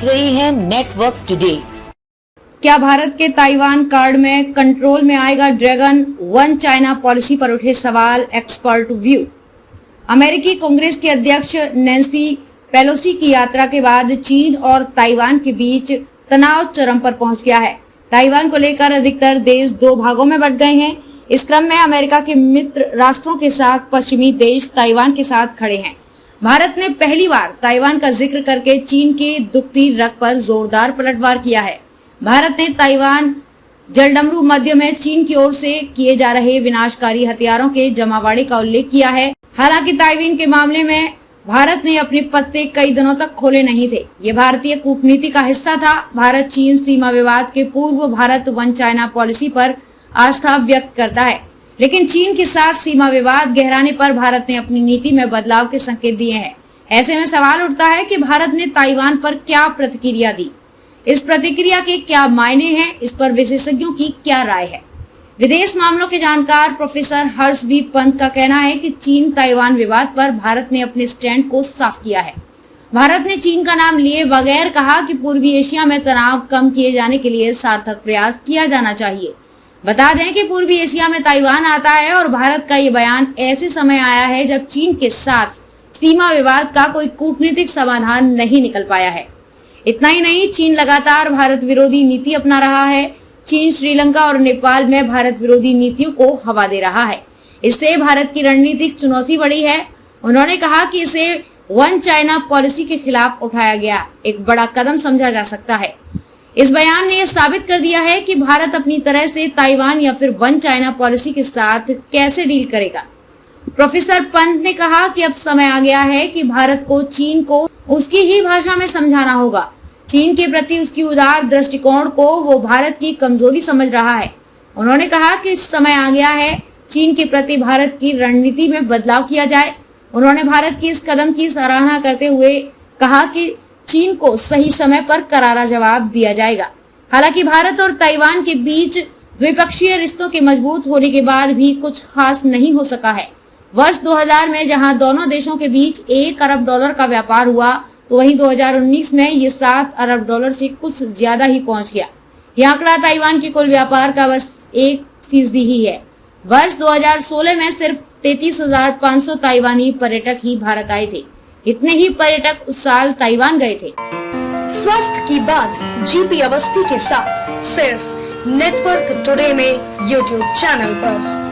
देख रहे हैं नेटवर्क टुडे। क्या भारत के ताइवान कार्ड में कंट्रोल में आएगा ड्रैगन वन चाइना पॉलिसी पर उठे सवाल, एक्सपर्ट व्यू। अमेरिकी कांग्रेस के अध्यक्ष नैन्सी पेलोसी की यात्रा के बाद चीन और ताइवान के बीच तनाव चरम पर पहुंच गया है। ताइवान को लेकर अधिकतर देश दो भागों में बंट गए हैं। इस क्रम में अमेरिका के मित्र राष्ट्रों के साथ पश्चिमी देश ताइवान के साथ खड़े हैं। भारत ने पहली बार ताइवान का जिक्र करके चीन के दुखती रग पर जोरदार पलटवार किया है। भारत ने ताइवान जलडमरू मध्य में चीन की ओर से किए जा रहे विनाशकारी हथियारों के जमावड़े का उल्लेख किया है। हालांकि ताइवान के मामले में भारत ने अपने पत्ते कई दिनों तक खोले नहीं थे। ये भारतीय कूटनीति का हिस्सा था। भारत चीन सीमा विवाद के पूर्व भारत वन चाइना पॉलिसी पर आस्था व्यक्त करता है, लेकिन चीन के साथ सीमा विवाद गहराने पर भारत ने अपनी नीति में बदलाव के संकेत दिए हैं। ऐसे में सवाल उठता है कि भारत ने ताइवान पर क्या प्रतिक्रिया दी, इस प्रतिक्रिया के क्या मायने हैं, इस पर विशेषज्ञों की क्या राय है। विदेश मामलों के जानकार प्रोफेसर हर्ष बी पंत का कहना है कि चीन ताइवान विवाद पर भारत ने अपने स्टैंड को साफ किया है। भारत ने चीन का नाम लिए बगैर कहा कि पूर्वी एशिया में तनाव कम किए जाने के लिए सार्थक प्रयास किया जाना चाहिए। बता दें कि पूर्वी एशिया में ताइवान आता है और भारत का ये बयान ऐसे समय आया है जब चीन के साथ सीमा विवाद का कोई कूटनीतिक समाधान नहीं निकल पाया है। इतना ही नहीं, चीन लगातार भारत विरोधी नीति अपना रहा है। चीन श्रीलंका और नेपाल में भारत विरोधी नीतियों को हवा दे रहा है। इससे भारत की रणनीतिक चुनौती बढ़ी है। उन्होंने कहा कि इसे वन चाइना पॉलिसी के खिलाफ उठाया गया एक बड़ा कदम समझा जा सकता है। इस बयान ने यह साबित कर दिया है कि भारत अपनी तरह से ताइवान या फिर वन चाइना पॉलिसी के साथ कैसे डील करेगा। प्रोफेसर पंत ने कहा कि अब समय आ गया है कि भारत को चीन को उसकी ही भाषा में समझाना होगा। चीन के प्रति उसकी उदार दृष्टिकोण को वो भारत की कमजोरी समझ रहा है। उन्होंने कहा कि समय आ गया है चीन के प्रति भारत की रणनीति में बदलाव किया जाए। उन्होंने भारत की इस कदम की सराहना करते हुए कहा कि चीन को सही समय पर करारा जवाब दिया जाएगा। हालांकि भारत और ताइवान के बीच द्विपक्षीय रिश्तों के मजबूत होने के बाद भी कुछ खास नहीं हो सका है। वर्ष 2000 में जहां दोनों देशों के बीच $1 अरब का व्यापार हुआ, तो वहीं 2019 में ये $7 अरब से कुछ ज्यादा ही पहुंच गया। यह आंकड़ा ताइवान के कुल व्यापार का बस 1% ही है। वर्ष 2016 में सिर्फ 33,500 ताइवानी पर्यटक ही भारत आए थे। इतने ही पर्यटक उस साल ताइवान गए थे। स्वास्थ्य की बात जीपी अवस्थी के साथ सिर्फ नेटवर्क टुडे में यूट्यूब चैनल पर।